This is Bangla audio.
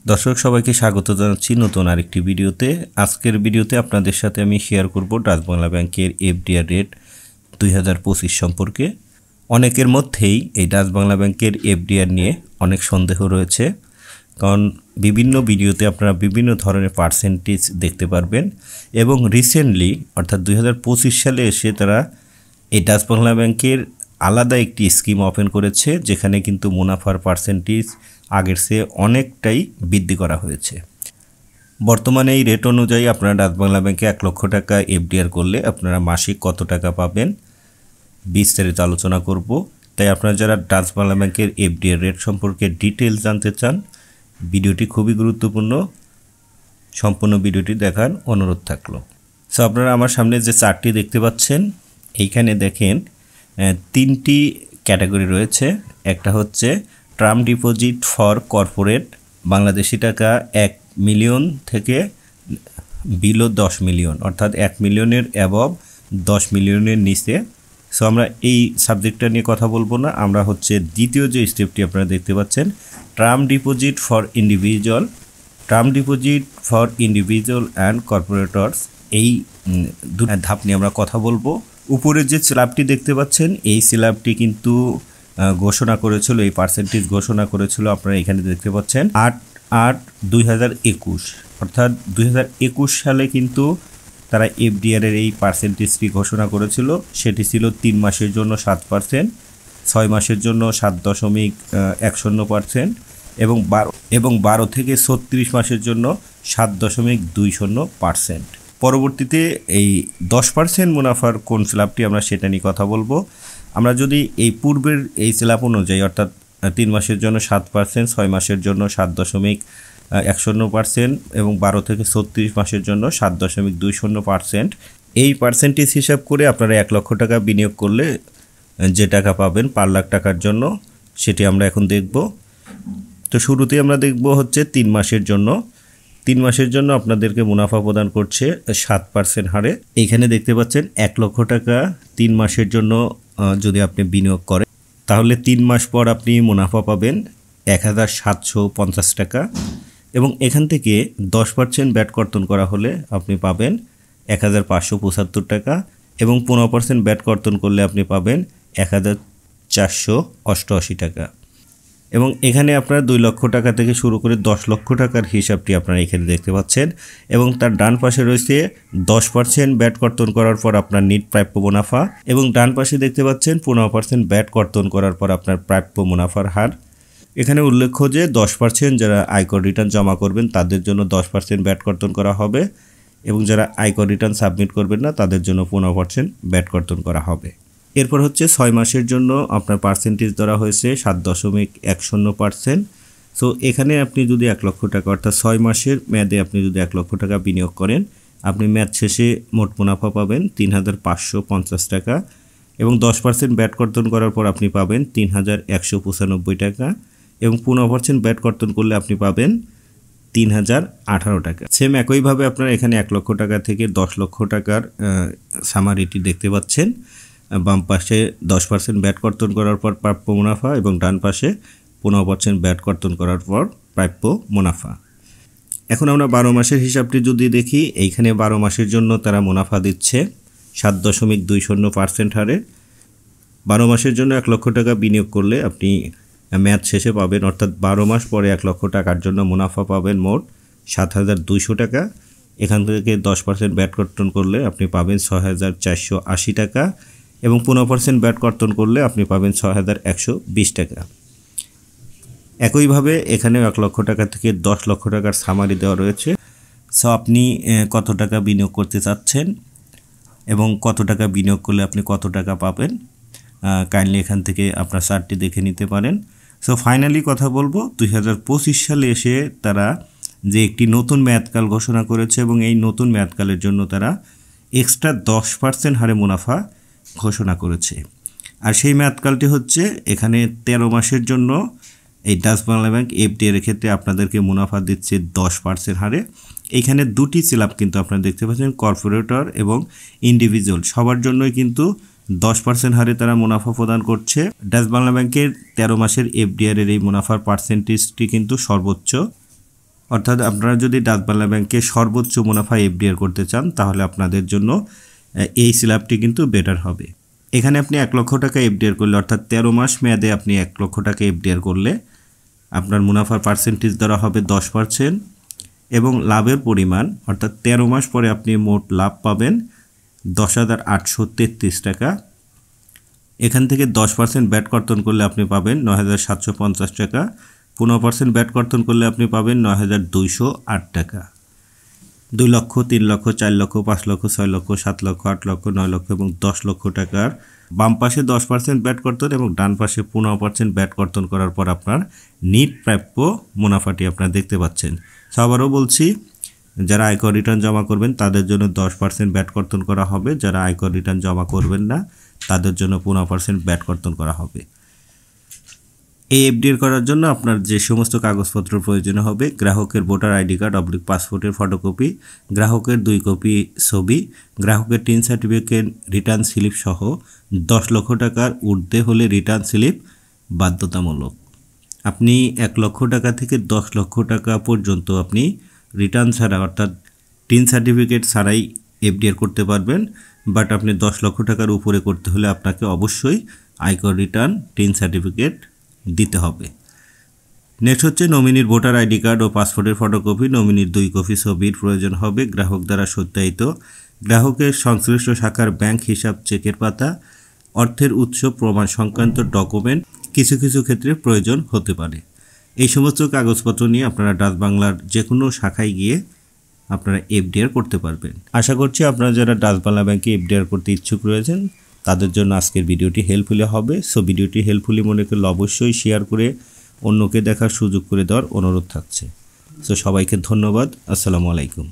দর্শক সবাইকে স্বাগত জানাচ্ছি নতুন আরেকটি ভিডিওতে। আজকের ভিডিওতে আপনাদের সাথে আমি শেয়ার করব ডাচ বাংলা ব্যাংকের এফডিআর রেট 2025 সম্পর্কে। অনেকের মধ্যেই এই ডাচ বাংলা ব্যাংকের এফডিআর নিয়ে অনেক সন্দেহ রয়েছে, কারণ বিভিন্ন ভিডিওতে আপনারা বিভিন্ন ধরনের পার্সেন্টেজ দেখতে পারবেন এবং রিসেন্টলি অর্থাৎ 2025 সালে এসে তারা এই ডাচ বাংলা ব্যাংকের আলাদা একটি স্কিম ওপেন করেছে, যেখানে কিন্তু মুনাফার পার্সেন্টেজ আগের চেয়ে অনেকটাই বৃদ্ধি করা হয়েছে। বর্তমানে এই রেট অনুযায়ী আপনারা ডাচ বাংলা ব্যাংকে 1 লক্ষ টাকা এফডিআর করলে আপনারা মাসিক কত টাকা পাবেন বিস্তারিত আলোচনা করব। তাই আপনারা যারা ডাচ বাংলা ব্যাংকের এফডিআর রেট সম্পর্কে ডিটেইলস জানতে চান, ভিডিওটি খুবই গুরুত্বপূর্ণ, সম্পূর্ণ ভিডিওটি দেখার অনুরোধ থাকলো। সো আপনারা আমার সামনে যে চার্টটি দেখতে পাচ্ছেন, এইখানে দেখেন 3টি ক্যাটাগরি রয়েছে। একটা হচ্ছে term deposit for corporate, Bangladeshi টাকা 1 মিলিয়ন থেকে বিলো 10 মিলিয়ন, অর্থাৎ 1 মিলিয়নের অ্যাবভ 10 মিলিয়নের নিচে। সো আমরা এই সাবজেক্টটা নিয়ে কথা বলবো না, আমরা হচ্ছে দ্বিতীয় যে স্টেপটি আপনারা দেখতে পাচ্ছেন term deposit for individual, term deposit for individual and corporators, এই দুটো ধাপ নিয়ে আমরা কথা বলবো। উপরে যে স্ল্যাবটি দেখতে পাচ্ছেন, এই স্ল্যাবটি কিন্তু ঘোষণা করেছিল, এই পার্সেন্টেজ ঘোষণা করেছিল, আপনারা এখানে দেখতে পাচ্ছেন 8/8/2021, অর্থাৎ 2021 সালে কিন্তু তারা এফডিআর-এর এই পার্সেন্টেজটি ঘোষণা করেছিল। সেটি ছিল 3 মাসের জন্য 7%, 6 মাসের জন্য 7.10% এবং 12 থেকে 36 মাসের জন্য 7.20%। পরবর্তীতে এই 10% মুনাফার কোন স্ল্যাবটি আমরা সেটা নিয়ে কথা বলবো। আমরা যদি এই পূর্বের এই স্ল্যাব অনুযায়ী অর্থাৎ 3 মাসের জন্য 7%, 6 মাসের জন্য 7.10% এবং 12 থেকে 36 মাসের জন্য 7.20%, এই পার্সেন্টেজ হিসাব করে আপনারা 1 লক্ষ টাকা বিনিয়োগ করলে যে টাকা পাবেন পার লাখ টাকার জন্য, সেটি আমরা এখন দেখব। তো শুরুতেই আমরা দেখব হচ্ছে 3 মাসের জন্য। 3 মাসের জন্য আপনাদেরকে মুনাফা প্রদান করছে 7% হারে। এইখানে দেখতে পাচ্ছেন 1 লক্ষ টাকা 3 মাসের জন্য যদি আপনি বিনিয়োগ করেন, তাহলে 3 মাস পর আপনি মুনাফা পাবেন 1750 টাকা এবং এখান থেকে 10% ব্যাট কর্তন করা হলে আপনি পাবেন 1575 টাকা এবং 15% ব্যাট কর্তন করলে আপনি পাবেন 1488 টাকা। এবং এখানে আপনারা 2 লক্ষ টাকা থেকে শুরু করে 10 লক্ষ টাকার হিসাবটি আপনারা এখানে দেখতে পাচ্ছেন এবং তার ডান পাশে রয়েছে 10% ব্যাট কর্তন করার পর আপনার নিট প্রাপ্য মুনাফা এবং ডান পাশে দেখতে পাচ্ছেন 15% ব্যাট কর্তন করার পর আপনার প্রাপ্য মুনাফার হার। এখানে উল্লেখ্য যে 10% যারা আয়কর রিটার্ন জমা করবেন তাদের জন্য 10% ব্যাট কর্তন করা হবে এবং যারা আয়কর রিটার্ন সাবমিট করবেন না তাদের জন্য 15% ব্যাট কর্তন করা হবে। এরপর হচ্ছে 6 মাসের জন্য আপনার পার্সেন্টেজ ধরা হয়েছে 7.10%। সো এখানে আপনি যদি 1 লক্ষ টাকা অর্থাৎ 6 মাসের মেয়াদে আপনি যদি 1 লক্ষ টাকা বিনিয়োগ করেন, আপনি মেয়াদ শেষে মোট মুনাফা পাবেন 3550 টাকা এবং 10% ব্যাট কর্তন করার পর আপনি পাবেন 3195 টাকা এবং 15% ব্যাট কর্তন করলে আপনি পাবেন 3018 টাকা। সেম একইভাবে আপনারা এখানে 1 লক্ষ টাকা থেকে 10 লক্ষ টাকার সামারিটি দেখতে পাচ্ছেন। বাম পাশে 10% ব্যাট কর্তন করার পর প্রাপ্য মুনাফা এবং ডান পাশে 15% ব্যাট কর্তন করার পর প্রাপ্য মুনাফা। এখন আমরা 12 মাসের হিসাবটি যদি দেখি, এইখানে 12 মাসের জন্য তারা মুনাফা দিচ্ছে 7.20% হারে। 12 মাসের জন্য 1 লক্ষ টাকা বিনিয়োগ করলে আপনি মেয়াদ শেষে পাবেন, অর্থাৎ 12 মাস পরে 1 লক্ষ টাকার জন্য মুনাফা পাবেন মোট 7200 টাকা। এখান থেকে 10% ব্যাট কর্তন করলে আপনি পাবেন 6480 টাকা এবং 15% ব্যাট কর্তন করলে আপনি পাবেন 6120 টাকা। একইভাবে এখানে 1 লক্ষ টাকা থেকে 10 লক্ষ টাকার সামারি দেওয়া রয়েছে। সো আপনি কত টাকা বিনিয়োগ করতে চাচ্ছেন এবং কত টাকা বিনিয়োগ করলে আপনি কত টাকা পাবেন, কাইন্ডলি এখান থেকে আপনার চার্টটি দেখে নিতে পারেন। সো ফাইনালি কথা বলবো, 2025 সালে এসে তারা যে একটি নতুন মেয়াদকাল ঘোষণা করেছে এবং এই নতুন মেয়াদকালের জন্য তারা এক্সট্রা 10% হারে মুনাফা ঘোষণা করেছে। আর সেই মেয়াদকালটি হচ্ছে এখানে 13 মাসের জন্য এই ডাচ বাংলা ব্যাংক এফডিআর-এর ক্ষেত্রে আপনাদেরকে মুনাফা দিচ্ছে 10% হারে। এইখানে দুটি স্ল্যাব কিন্তু আপনারা দেখতে পাচ্ছেন, কর্পোরেটর এবং ইন্ডিভিজুয়াল, সবার জন্যই কিন্তু 10% হারে তারা মুনাফা প্রদান করছে। ডাচ বাংলা ব্যাংকের 13 মাসের এফডিআর-এর এই মুনাফার পার্সেন্টেজটি কিন্তু সর্বোচ্চ অর্থাৎ আপনারা যদি ডাচ বাংলা ব্যাংকে সর্বোচ্চ মুনাফা এফডিআর করতে চান তাহলে আপনাদের জন্য এই স্ল্যাবটি কিন্তু বেটার হবে। এখানে আপনি 1 লক্ষ টাকা এফডিআর করলে অর্থাৎ 13 মাস মেয়াদে আপনি 1 লক্ষ টাকা এফডিআর করলে আপনার মুনাফার পার্সেন্টেজ ধরা হবে 10% এবং লাভের পরিমাণ অর্থাৎ 13 মাস পরে আপনি মোট লাভ পাবেন 10,833 টাকা। এখান থেকে 10% ব্যাট কর্তন করলে আপনি পাবেন 9,750 টাকা, 15% ব্যাট কর্তন করলে আপনি পাবেন 9,208 টাকা। 2 লক্ষ, 3 লক্ষ, 4 লক্ষ, 5 লক্ষ, 6 লক্ষ, 7 লক্ষ, 8 লক্ষ, 9 লক্ষ এবং 10 লক্ষ টাকার বাম পাশে 10% ব্যাট কর্তন এবং ডান পাশে 15% ব্যাট কর্তন করার পর আপনার নিট প্রাপ্য মুনাফাটি আপনারা দেখতে পাচ্ছেন। আবারও বলছি, যারা আয়কর রিটার্ন জমা করবেন তাদের জন্য 10% ব্যাট কর্তন করা হবে, যারা আয়কর রিটার্ন জমা করবেন না তাদের জন্য 15% ব্যাট কর্তন করা হবে। এই এফডিআর করার জন্য আপনার যে সমস্ত কাগজপত্র প্রয়োজন হবে, গ্রাহকের ভোটার আইডি কার্ড / পাসপোর্টের ফটোকপি, গ্রাহকের 2 কপি ছবি, গ্রাহকের টিন সার্টিফিকেট, রিটার্ন স্লিপ সহ 10 লক্ষ টাকার ঊর্ধ্বে হলে রিটার্ন স্লিপ বাধ্যতামূলক। আপনি 1 লক্ষ টাকা থেকে 10 লক্ষ টাকা পর্যন্ত আপনি রিটার্ন ছাড়া অর্থাৎ টিন সার্টিফিকেট ছাড়াই এফডিআর করতে পারবেন, বাট আপনি 10 লক্ষ টাকার উপরে করতে হলে আপনাকে অবশ্যই আয়কর রিটার্ন, টিন সার্টিফিকেট দিতে হবে। নেক্সট হচ্ছে নমিনির ভোটার আইডি কার্ড ও পাসপোর্টের ফটোকপি, নমিনির 2 কপি ছবির প্রয়োজন হবে, গ্রাহক দ্বারা সত্যায়িত, গ্রাহকের সংশ্লিষ্ট শাখার ব্যাংক হিসাব চেকের পাতা, অর্থের উৎস প্রমাণ সংক্রান্ত ডকুমেন্ট কিছু কিছু ক্ষেত্রে প্রয়োজন হতে পারে। এই সমস্ত কাগজপত্র নিয়ে আপনারা ডাচ বাংলার যে কোনো শাখায় গিয়ে আপনারা এফডিআর করতে পারবেন। আশা করছি আপনারা যারা ডাচ বাংলা ব্যাংকে এফডিআর করতে ইচ্ছুক রয়েছেন তাদের জন্য আজকের ভিডিওটি হেল্পফুলি হবে। সো ভিডিওটি হেল্পফুলি মনে করলে অবশ্যই শেয়ার করে অন্যকে দেখার সুযোগ করে দেওয়ার অনুরোধ থাকছে। সো সবাইকে ধন্যবাদ। আসসালামু আলাইকুম।